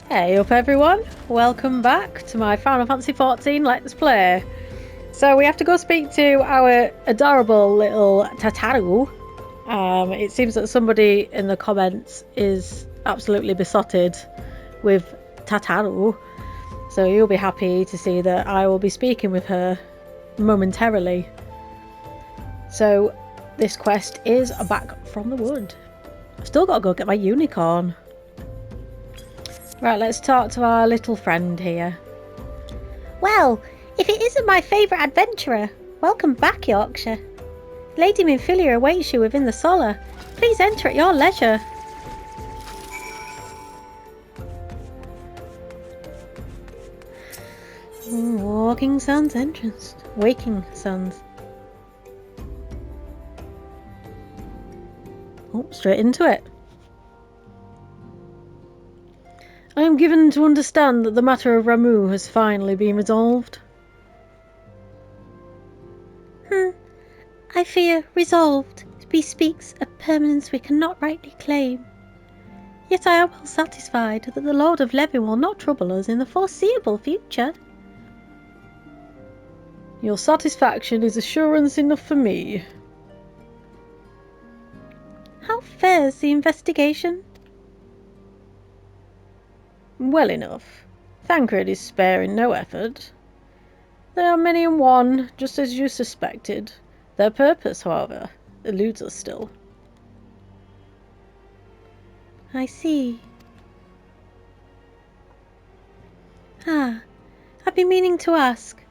Hey up everyone, welcome back to my Final Fantasy XIV Let's Play. So we have to go speak to our adorable little Tataru. It seems that somebody in the comments is absolutely besotted with Tataru. So you'll be happy to see that I will be speaking with her momentarily. So this quest is back from the wood. I've still got to go get my unicorn. Right, let's talk to our little friend here. Well, if it isn't my favourite adventurer, welcome back, Yorkshire. Lady Minfilia awaits you within the Solar. Please enter at your leisure. Walking Sun's entrance. Waking Sun's. Oh, straight into it. I am given to understand that the matter of Ramuh has finally been resolved. I fear resolved bespeaks a permanence we cannot rightly claim. Yet I am well satisfied that the Lord of Levin will not trouble us in the foreseeable future. Your satisfaction is assurance enough for me. How fares the investigation? Well enough. Thancred is sparing no effort. They are many in one, just as you suspected. Their purpose, however, eludes us still. I see. I've been meaning to ask,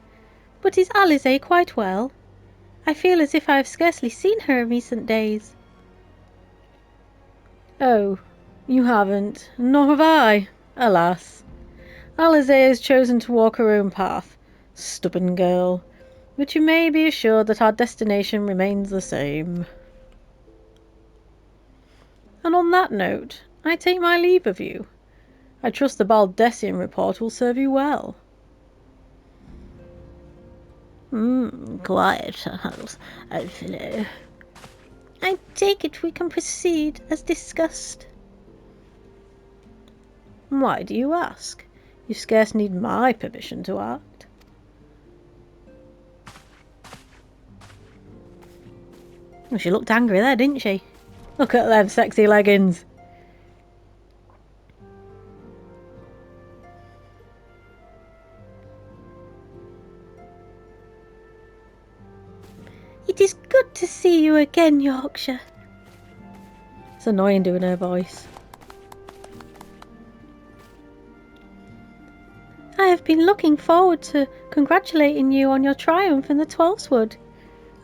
but is Alize quite well? I feel as if I have scarcely seen her in recent days. Oh, you haven't, nor have I, alas. Alize has chosen to walk her own path. Stubborn girl. But you may be assured that our destination remains the same. And on that note, I take my leave of you. I trust the Baldessian report will serve you well. Quiet, Charles. I take it we can proceed as discussed. Why do you ask? You scarce need my permission to act. Well, she looked angry there, didn't she? Look at them sexy leggings. It is good to see you again, Yorkshire. It's annoying doing her voice. I have been looking forward to congratulating you on your triumph in the Twelfthwood.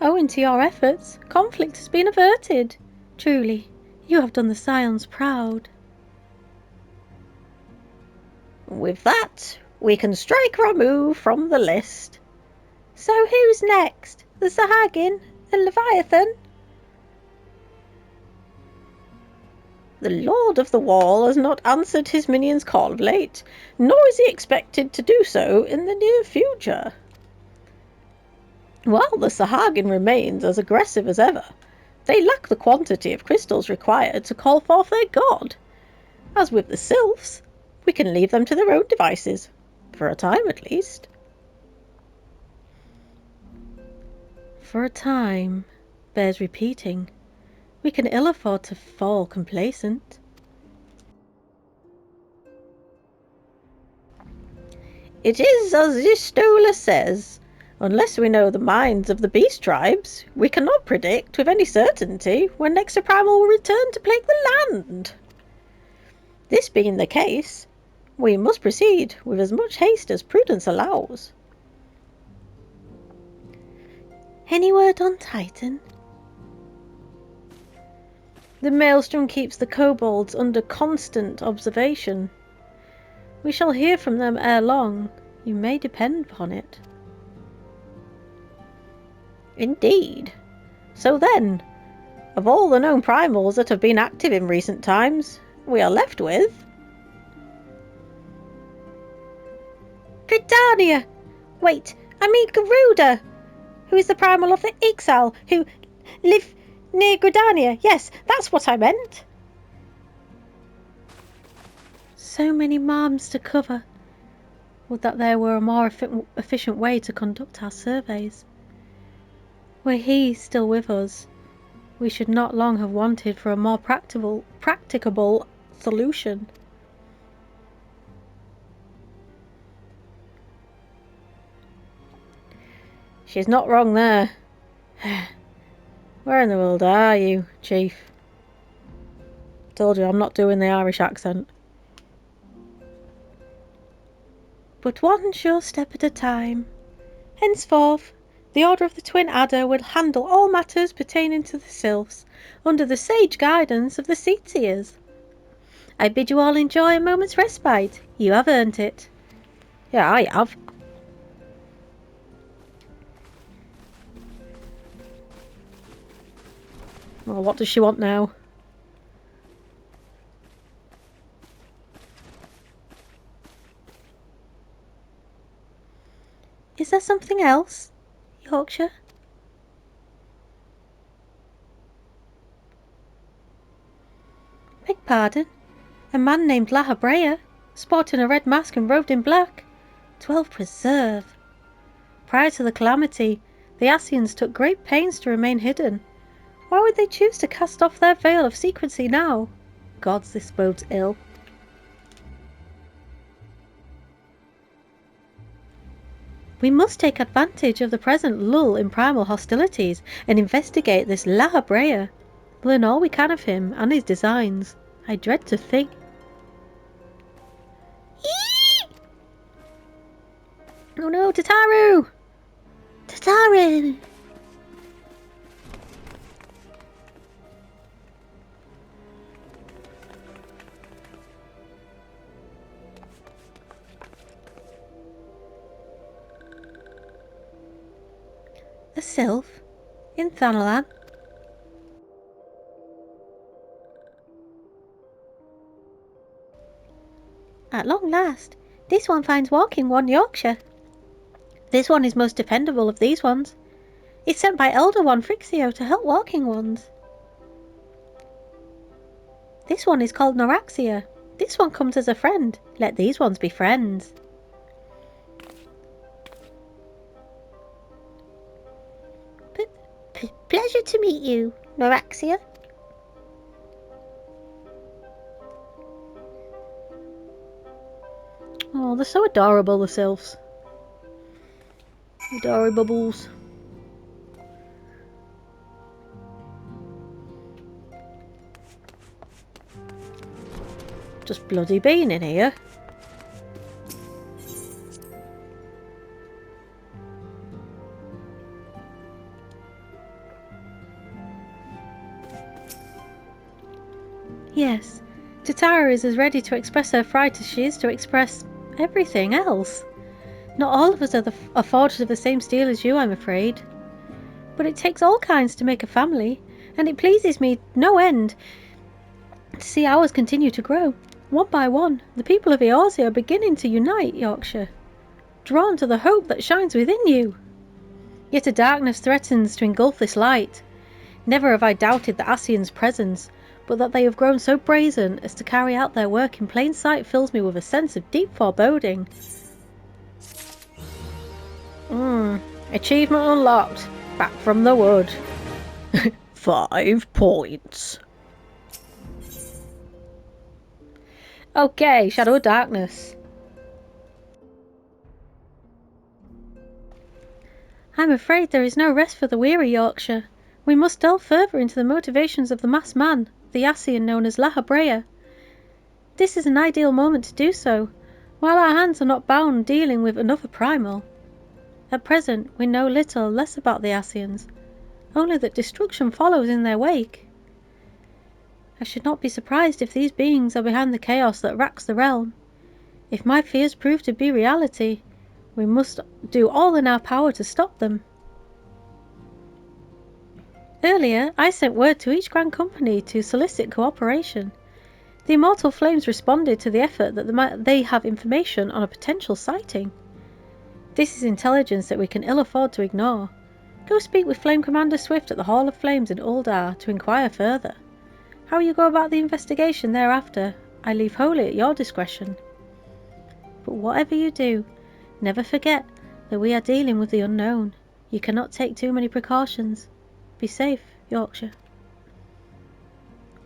Owing to your efforts, conflict has been averted. Truly, you have done the Scions proud. With that, we can strike Ramuh from the list. So who's next? The Sahagin and Leviathan? The Lord of the Wall has not answered his minion's call of late, nor is he expected to do so in the near future. While the Sahagin remains as aggressive as ever, they lack the quantity of crystals required to call forth their god. As with the Sylphs, we can leave them to their own devices, for a time at least. For a time bears repeating. We can ill afford to fall complacent. It is as Istola says. Unless we know the minds of the beast tribes, we cannot predict with any certainty when Exoprimal will return to plague the land. This being the case, we must proceed with as much haste as prudence allows. Any word on Titan? The Maelstrom keeps the kobolds under constant observation. We shall hear from them ere long, you may depend upon it. Indeed. So then, of all the known primals that have been active in recent times, we are left with... Gridania! Wait, I mean Garuda, who is the primal of the Ixal, who live near Gridania. Yes, that's what I meant. So many miles to cover. Would that there were a more efficient way to conduct our surveys. Were he still with us, we should not long have wanted for a more practicable solution. She's not wrong there. Where in the world are you, Chief? Told you I'm not doing the Irish accent. But one sure step at a time. Henceforth, the Order of the Twin Adder will handle all matters pertaining to the sylphs, under the sage guidance of the Seat-Seers. I bid you all enjoy a moment's respite. You have earned it. Yeah, I have. Well, what does she want now? Is there something else, Yorkshire? Beg pardon? A man named Ala Mhigo, sporting a red mask and robed in black. 12 preserve. Prior to the calamity, the Ascians took great pains to remain hidden. Why would they choose to cast off their veil of secrecy now? Gods, this bodes ill. We must take advantage of the present lull in primal hostilities and investigate this Ala Mhigo. Learn all we can of him and his designs. I dread to think. Eee! Oh no, Tataru! Tataru! A sylph? In Thanalan? At long last, this one finds walking one Yorkshire. This one is most dependable of these ones. It's sent by Elder One Frixio to help walking ones. This one is called Eorzea. This one comes as a friend. Let these ones be friends. Pleasure to meet you, Eorzea. Oh, they're so adorable, the sylphs. Adorables. Just bloody being in here. Yes, Tataru is as ready to express her fright as she is to express everything else. Not all of us are forged of the same steel as you, I'm afraid. But it takes all kinds to make a family, and it pleases me no end to see ours continue to grow. One by one, the people of Eorzea are beginning to unite, Yorkshire, drawn to the hope that shines within you. Yet a darkness threatens to engulf this light. Never have I doubted the Ascians' presence, but that they have grown so brazen as to carry out their work in plain sight fills me with a sense of deep foreboding. Achievement unlocked. Back from the wood. 5 points. Okay, Shadow of Darkness. I'm afraid there is no rest for the weary, Yorkshire. We must delve further into the motivations of the masked man, the Ascian known as Ala Mhigo. This is an ideal moment to do so, while our hands are not bound dealing with another primal. At present, we know little less about the Ascians, only that destruction follows in their wake. I should not be surprised if these beings are behind the chaos that racks the realm. If my fears prove to be reality, we must do all in our power to stop them. Earlier, I sent word to each Grand Company to solicit cooperation. The Immortal Flames responded to the effort that they have information on a potential sighting. This is intelligence that we can ill afford to ignore. Go speak with Flame Commander Swift at the Hall of Flames in Uldar to inquire further. How you go about the investigation thereafter, I leave wholly at your discretion. But whatever you do, never forget that we are dealing with the unknown. You cannot take too many precautions. Be safe, Yorkshire.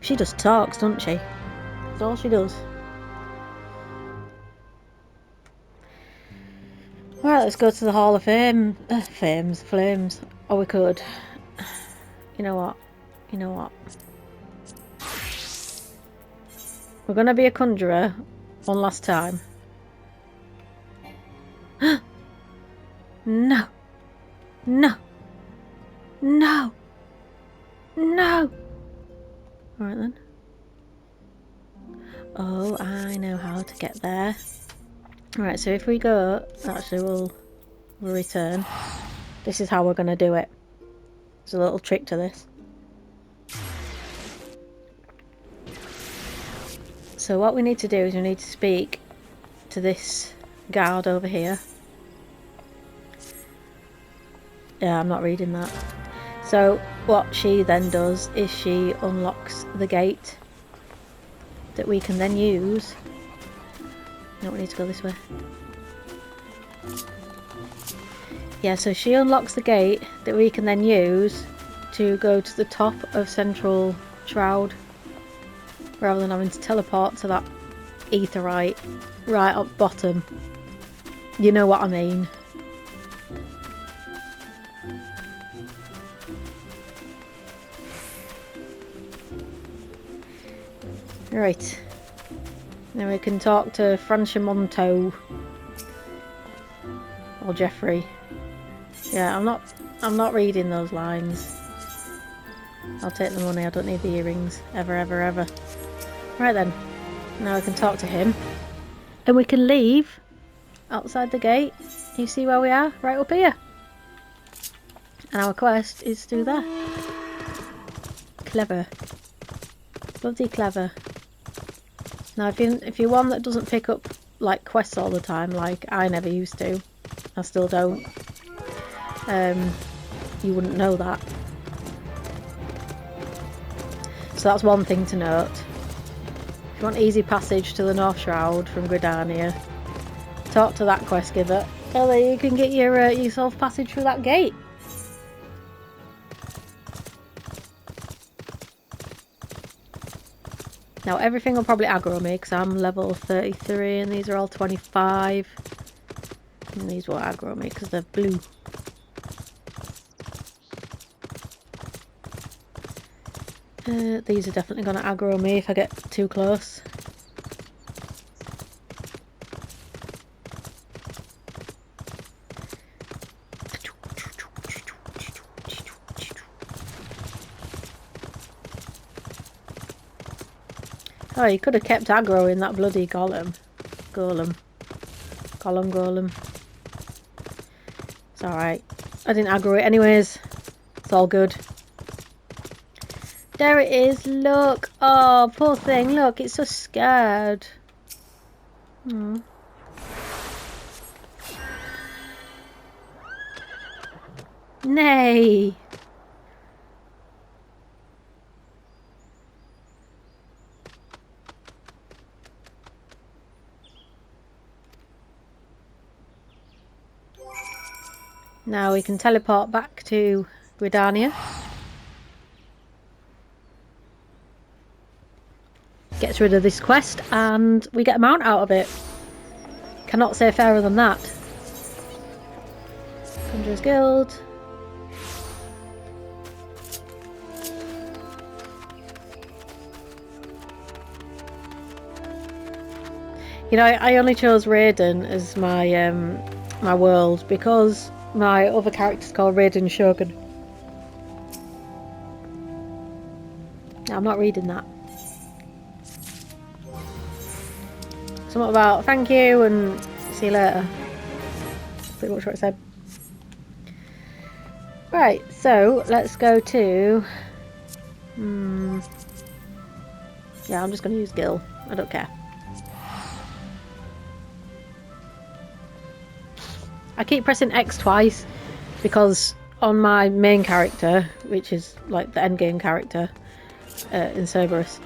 She just talks, doesn't she? That's all she does. Right, let's go to the Hall of Fame. Flames. Or we could. You know what? We're gonna be a conjurer one last time. No! No! No! No! Alright then. Oh, I know how to get there. Alright, so if we go... Actually, we'll return. This is how we're gonna do it. There's a little trick to this. So what we need to do is we need to speak to this guard over here. Yeah, I'm not reading that. So what she then does is she unlocks the gate that we can then use. No, we need to go this way. Yeah, so she unlocks the gate that we can then use to go to the top of Central Shroud, rather than having to teleport to that aetheryte right up bottom. You know what I mean. Right. Now we can talk to Franchimonto or Jeffrey. Yeah, I'm not reading those lines. I'll take the money, I don't need the earrings. Ever, ever, ever. Right then. Now I can talk to him. And we can leave outside the gate. You see where we are? Right up here. And our quest is through there. Clever. Bloody clever. Now if you're one that doesn't pick up like quests all the time, like I never used to, I still don't, you wouldn't know that. So that's one thing to note. If you want easy passage to the North Shroud from Gridania, talk to that quest giver. Oh, there you can get yourself passage through that gate. Now everything will probably aggro me because I'm level 33 and these are all 25. And these won't aggro me because they're blue. These are definitely going to aggro me if I get too close. Oh, you could have kept aggroing that bloody golem. Golem. It's alright. I didn't aggro it anyways. It's all good. There it is. Look. Oh, poor thing. Look, it's so scared. Oh. Nay. Now we can teleport back to Gridania. Gets rid of this quest and we get a mount out of it. Cannot say fairer than that. Conjurer's Guild. You know, I only chose Raiden as my my world because my other character's called Raiden Shogun. I'm not reading that. Something about thank you and see you later. Pretty much what it said. Right, so let's go to... Yeah, I'm just going to use Gil. I don't care. I keep pressing X twice because on my main character, which is like the endgame character in Cerberus,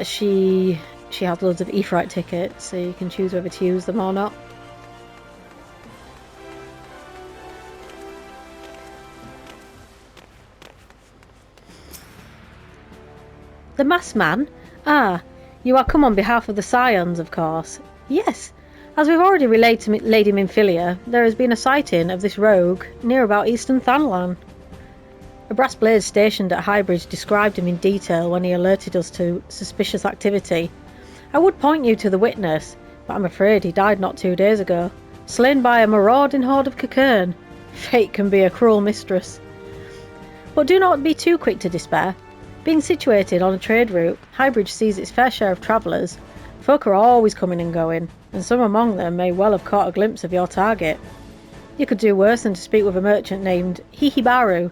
she she has loads of Aephorite tickets, so you can choose whether to use them or not. The masked man? Ah, you are come on behalf of the Scions, of course. Yes, as we've already relayed to Lady Minfilia, there has been a sighting of this rogue near about Eastern Thanlan. A brass blaze stationed at Highbridge described him in detail when he alerted us to suspicious activity. I would point you to the witness, but I'm afraid he died not 2 days ago, slain by a marauding horde of Cockern. Fate can be a cruel mistress. But do not be too quick to despair. Being situated on a trade route, Highbridge sees its fair share of travellers. Folk are always coming and going, and some among them may well have caught a glimpse of your target. You could do worse than to speak with a merchant named Hihibaru.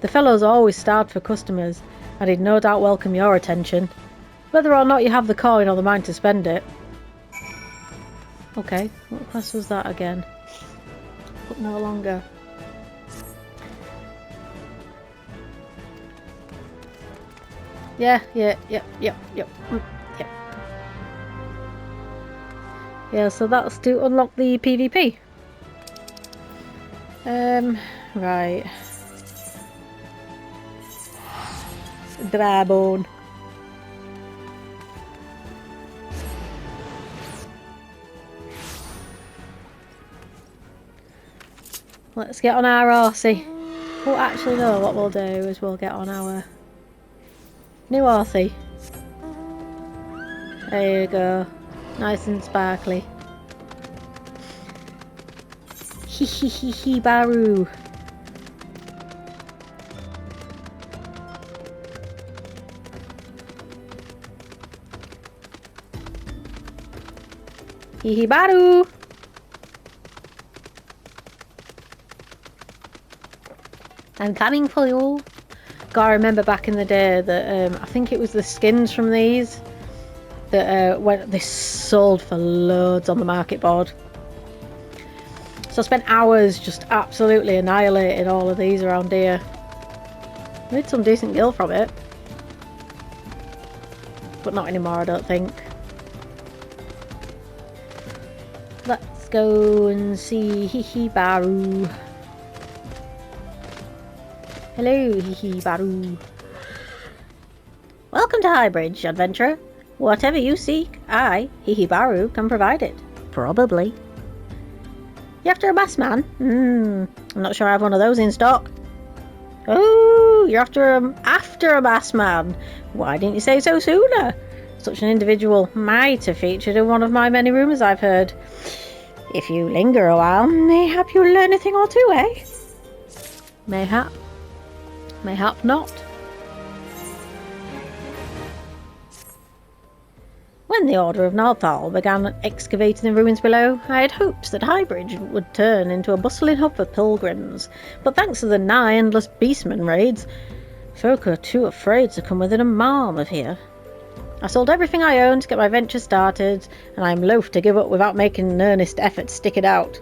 The fellow's always starved for customers, and he'd no doubt welcome your attention, whether or not you have the coin or the mind to spend it. Okay, what class was that again? But no longer. Yep. Yeah, so that's to unlock the PvP. Right. The barebone. Let's get on our horsey. Well, actually, no, what we'll do is we'll get on our new horsey. There you go. Nice and sparkly. Baru. Baru. I'm coming for you. Gotta remember back in the day that I think it was the skins from these that they sold for loads on the market board. So I spent hours just absolutely annihilating all of these around here. Made some decent gil from it, but not anymore, I don't think. Let's go and see Hihibaru. Hello, Hihibaru. Welcome to Highbridge, adventurer. Whatever you seek, I, Hihibaru, can provide it. Probably. You after a masked man? I'm not sure I have one of those in stock. Oh, you're after a masked man. Why didn't you say so sooner? Such an individual might have featured in one of my many rumours I've heard. If you linger a while, mayhap you'll learn a thing or two, eh? Mayhap. Mayhap not. When the Order of Northal began excavating the ruins below, I had hopes that Highbridge would turn into a bustling hub for pilgrims, but thanks to the nigh endless beastman raids, folk are too afraid to come within a mile of here. I sold everything I owned to get my venture started, and I am loath to give up without making an earnest effort to stick it out.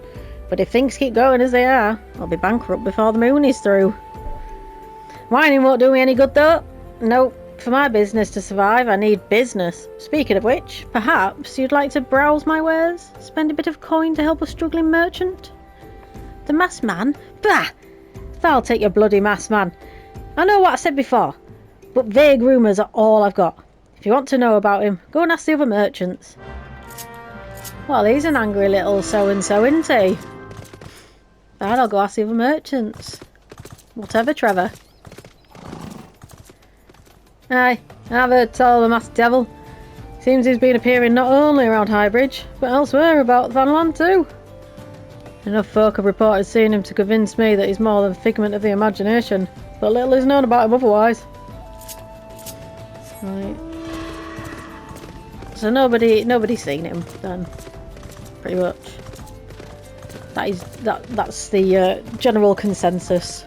But if things keep going as they are, I'll be bankrupt before the moon is through. Whining won't do me any good though. Nope. For my business to survive, I need business. Speaking of which, perhaps you'd like to browse my wares? Spend a bit of coin to help a struggling merchant? The masked man? Bah! I'll take your bloody masked man. I know what I said before, but vague rumours are all I've got. If you want to know about him, go and ask the other merchants. Well, he's an angry little so-and-so, isn't he? Right, I'll go ask the other merchants. Whatever, Trevor. Aye, I've heard tell of the masked devil. Seems he's been appearing not only around Highbridge, but elsewhere about Thanlan too. Enough folk have reported seeing him to convince me that he's more than a figment of the imagination, but little is known about him otherwise. Right. So nobody's seen him then, pretty much. That's the general consensus.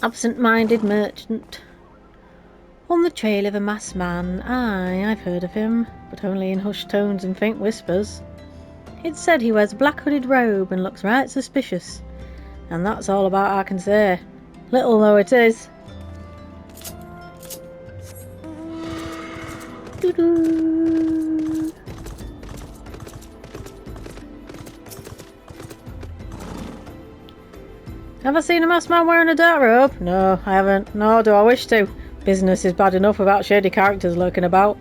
Absent-minded merchant. On the trail of a masked man. Aye, I've heard of him, but only in hushed tones and faint whispers. It's said he wears a black hooded robe and looks right suspicious. And that's all about I can say. Little though it is. Doo-doo. Have I seen a masked man wearing a dark robe? No, I haven't. Nor do I wish to. Business is bad enough without shady characters lurking about.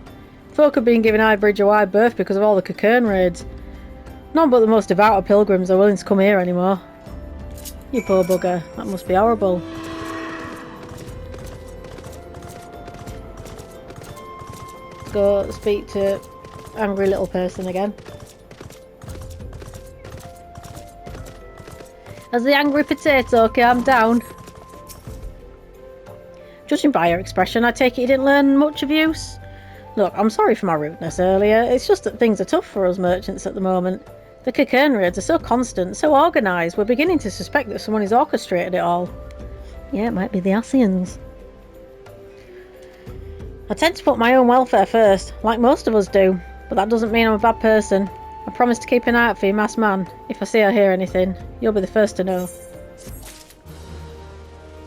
Folk have been giving Highbridge a wide berth because of all the cocoon raids. None but the most devout of pilgrims are willing to come here anymore. You poor bugger. That must be horrible. Let's go speak to angry little person again. Has the angry potato calmed down? Judging by your expression, I take it you didn't learn much of use? Look, I'm sorry for my rudeness earlier. It's just that things are tough for us merchants at the moment. The cocoon raids are so constant, so organised, we're beginning to suspect that someone has orchestrated it all. Yeah, it might be the Asians. I tend to put my own welfare first, like most of us do, but that doesn't mean I'm a bad person. I promise to keep an eye out for you, masked man. If I see or hear anything, you'll be the first to know.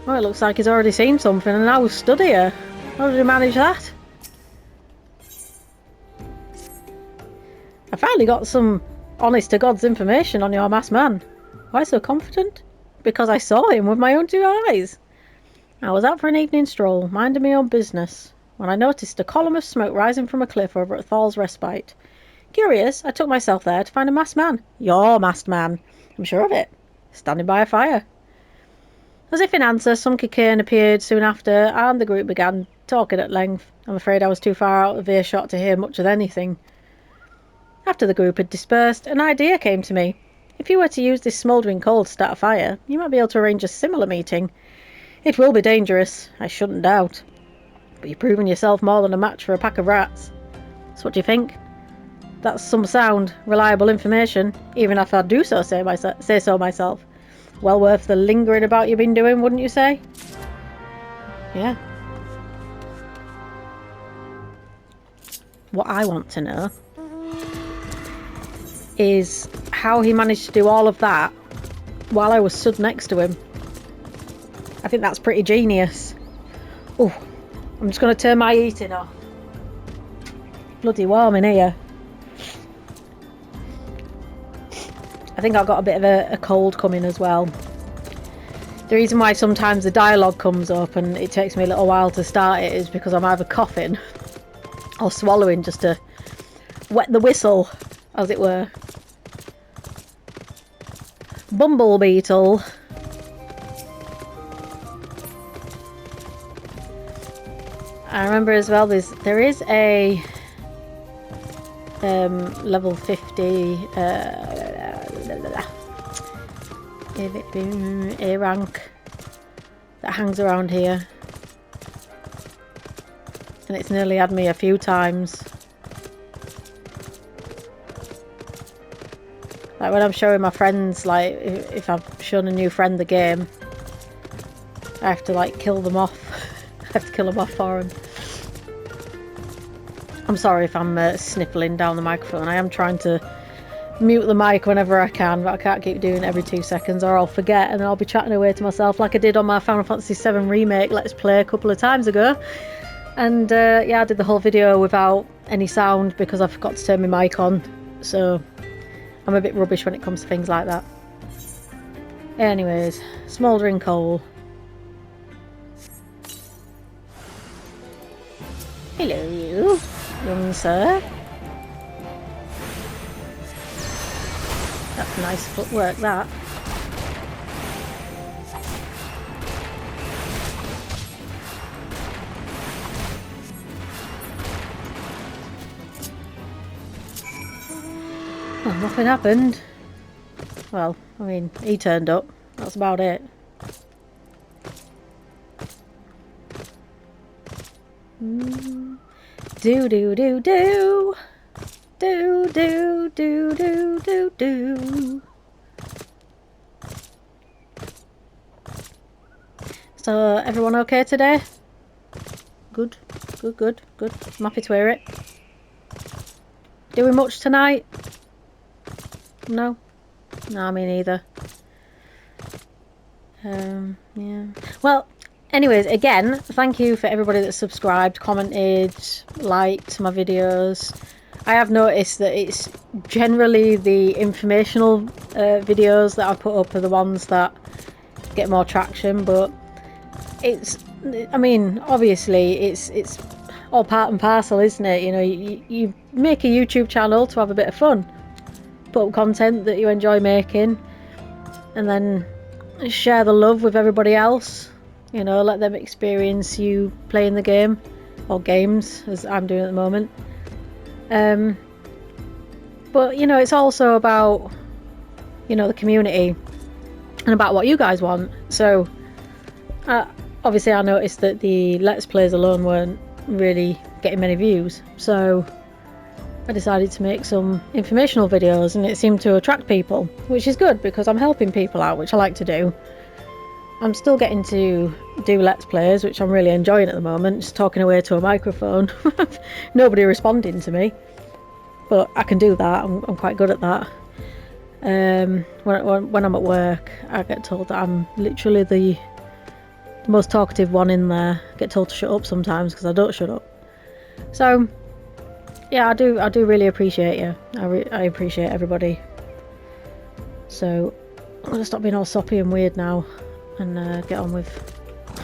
Well, it looks like he's already seen something and now we've stood here. How did he manage that? I finally got some honest-to-God's information on your masked man. Why so confident? Because I saw him with my own two eyes. I was out for an evening stroll, minding my own business, when I noticed a column of smoke rising from a cliff over at Thor's Respite. Curious, I took myself there to find a masked man. Your masked man. I'm sure of it. Standing by a fire. As if in answer, some cocoon appeared soon after, and the group began talking at length. I'm afraid I was too far out of earshot to hear much of anything. After the group had dispersed, an idea came to me. If you were to use this smouldering coal to start a fire, you might be able to arrange a similar meeting. It will be dangerous, I shouldn't doubt. But you've proven yourself more than a match for a pack of rats. So what do you think? That's some sound, reliable information, even if I do say so myself. Well worth the lingering about you've been doing, wouldn't you say? Yeah. What I want to know is how he managed to do all of that while I was stood next to him. I think that's pretty genius. Oh, I'm just going to turn my heating off. Bloody warm in here. I think I've got a bit of a cold coming as well. The reason why sometimes the dialogue comes up and it takes me a little while to start it is because I'm either coughing or swallowing just to wet the whistle, as it were. Bumble beetle. I remember as well there is a level 50 A rank that hangs around here, and it's nearly had me a few times. Like when I'm showing my friends, like if I've shown a new friend the game, I have to like kill them off. I have to kill them off for them. I'm sorry if I'm sniffling down the microphone. I am trying to mute the mic whenever I can, but I can't keep doing it every 2 seconds or I'll forget and I'll be chatting away to myself like I did on my Final Fantasy VII Remake Let's Play a couple of times ago. And yeah, I did the whole video without any sound because I forgot to turn my mic on, so I'm a bit rubbish when it comes to things like that. Anyways, smouldering coal. Hello, you, young sir. That's nice footwork, that. Well, nothing happened. Well, I mean, he turned up. That's about it. Do do do do. Do do do do do do. So, everyone okay today? Good, good, good, good. I'm happy to hear it. Doing much tonight? No? No, me neither. Yeah. Well, Anyways, again, thank you for everybody that subscribed, commented, liked my videos. I have noticed that it's generally the informational videos that I put up are the ones that get more traction, but I mean, obviously it's all part and parcel, isn't it? You know, you make a YouTube channel to have a bit of fun, put up content that you enjoy making, and then share the love with everybody else. You know, let them experience you playing the game, or games, as I'm doing at the moment. But, you know, it's also about, you know, the community and about what you guys want. So, obviously I noticed that the Let's Plays alone weren't really getting many views. So, I decided to make some informational videos, and it seemed to attract people, which is good because I'm helping people out, which I like to do. I'm still getting to do Let's Plays, which I'm really enjoying at the moment, just talking away to a microphone. Nobody responding to me. But I can do that, I'm quite good at that. When I'm at work, I get told that I'm literally the most talkative one in there. I get told to shut up sometimes because I don't shut up. So, yeah, I do really appreciate you. I appreciate everybody. So, I'm going to stop being all soppy and weird now. And get on with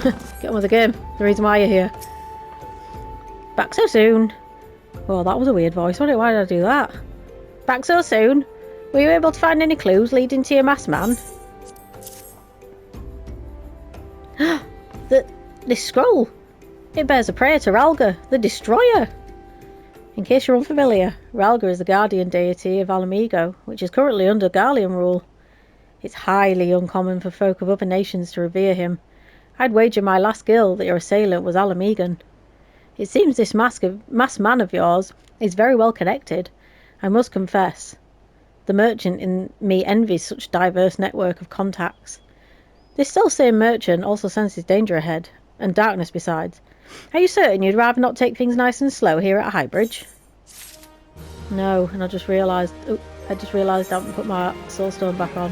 the game. The reason why you're here. Back so soon. Well, that was a weird voice. Why did I do that? Back so soon. Were you able to find any clues leading to your masked man? This scroll. It bears a prayer to Ralga, the Destroyer. In case you're unfamiliar, Ralga is the guardian deity of Ala Mhigo, which is currently under Garlean rule. It's highly uncommon for folk of other nations to revere him. I'd wager my last guild that your assailant was Ala Mhigo. It seems this masked man of yours is very well connected. I must confess, the merchant in me envies such diverse network of contacts. This self-same merchant also senses danger ahead, and darkness besides. Are you certain you'd rather not take things nice and slow here at Highbridge? No, and I just realised I haven't put my soulstone back on.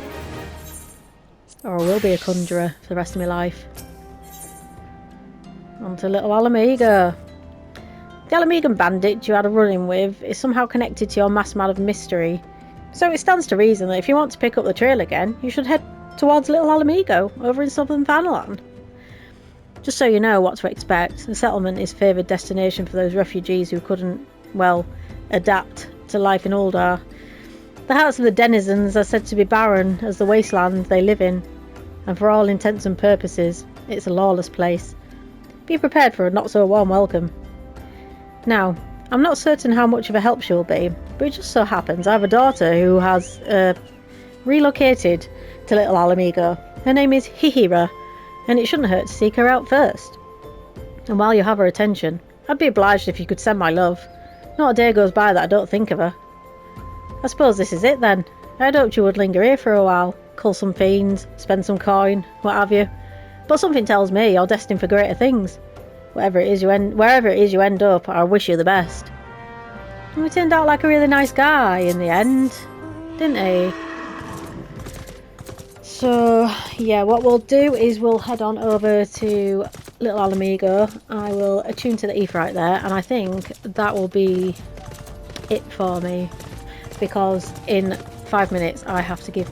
Or I will be a conjurer for the rest of my life. On to little Ala Mhigo. The Ala Mhigo bandit you had a run-in with is somehow connected to your masked man of mystery. So it stands to reason that if you want to pick up the trail again, you should head towards little Ala Mhigo over in southern Thanalan. Just so you know what to expect, the settlement is favoured destination for those refugees who couldn't, well, adapt to life in Uldar. The hearts of the denizens are said to be barren as the wasteland they live in, and for all intents and purposes, it's a lawless place. Be prepared for a not-so-warm welcome. Now, I'm not certain how much of a help she'll be, but it just so happens I have a daughter who has relocated to little Ala Mhigo. Her name is Hihira, and it shouldn't hurt to seek her out first. And while you have her attention, I'd be obliged if you could send my love. Not a day goes by that I don't think of her. I suppose this is it then. I'd hoped you would linger here for a while, cull some fiends, spend some coin, what have you. But something tells me you're destined for greater things. Wherever it is you end up, I wish you the best. And he turned out like a really nice guy in the end, didn't he? So, yeah, what we'll do is we'll head on over to little Ala Mhigo. I will attune to the ether right there, and I think that will be it for me. Because in 5 minutes I have to give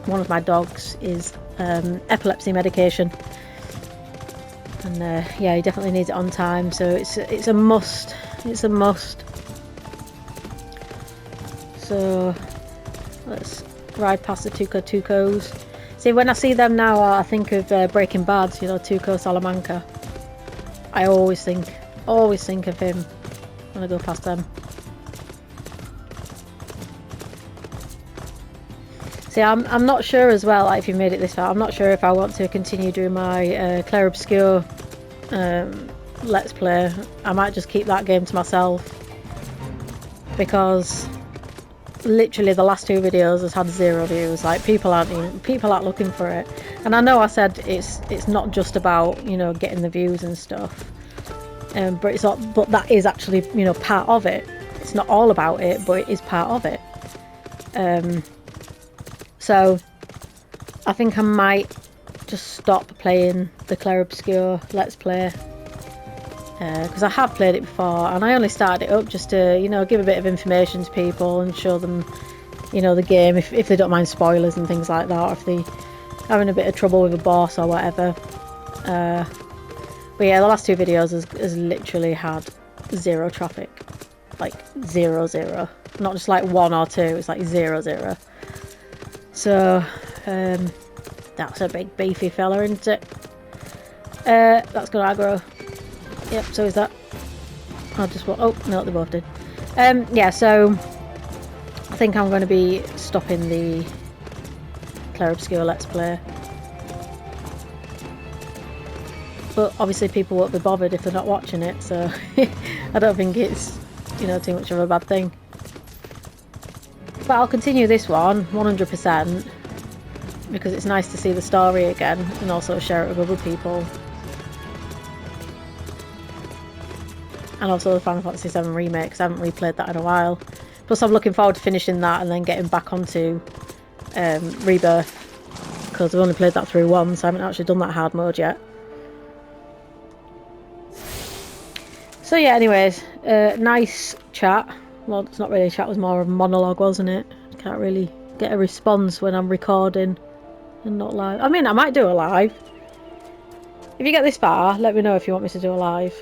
one of my dogs is epilepsy medication, and yeah, he definitely needs it on time, so it's a must. So let's ride past the Tucos. See, when I see them now, I think of Breaking Bad, you know, Tuco Salamanca. I always think of him when I go past them. See, I'm not sure as well, like, if you've made it this far, I'm not sure if I want to continue doing my Claire Obscure Let's Play. I might just keep that game to myself, because literally the last 2 videos has had 0 views. Like, people aren't looking for it. And I know I said it's not just about, you know, getting the views and stuff, but that is actually, you know, part of it. It's not all about it, but it is part of it. So I think I might just stop playing the Claire Obscure Let's Play. Because I have played it before, and I only started it up just to, you know, give a bit of information to people and show them, you know, the game if they don't mind spoilers and things like that, or if they're having a bit of trouble with a boss or whatever. But yeah, the last 2 videos has literally had 0 traffic. Like 0, 0. Not just like 1 or 2, it's like 0, 0. So, that's a big beefy fella, isn't it? That's gonna aggro. Yep, so is that. I'll just walk. Oh, no, they both did. Yeah, so I think I'm going to be stopping the Claire Obscure Let's Play. But obviously people won't be bothered if they're not watching it, so I don't think it's, you know, too much of a bad thing. But I'll continue this one 100% because it's nice to see the story again and also share it with other people. And also the Final Fantasy VII Remake, because I haven't replayed that in a while. Plus I'm looking forward to finishing that and then getting back onto Rebirth, because I've only played that through once, so I haven't actually done that hard mode yet. So yeah, anyways, nice chat. Well, it's not really a chat, it was more of a monologue, wasn't it? Can't really get a response when I'm recording and not live. I mean, I might do a live. If you get this far, let me know if you want me to do a live.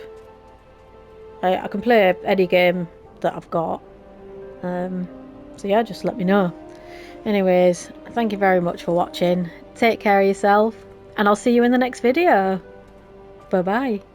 I can play any game that I've got. So yeah, just let me know. Anyways, thank you very much for watching. Take care of yourself, and I'll see you in the next video. Bye bye.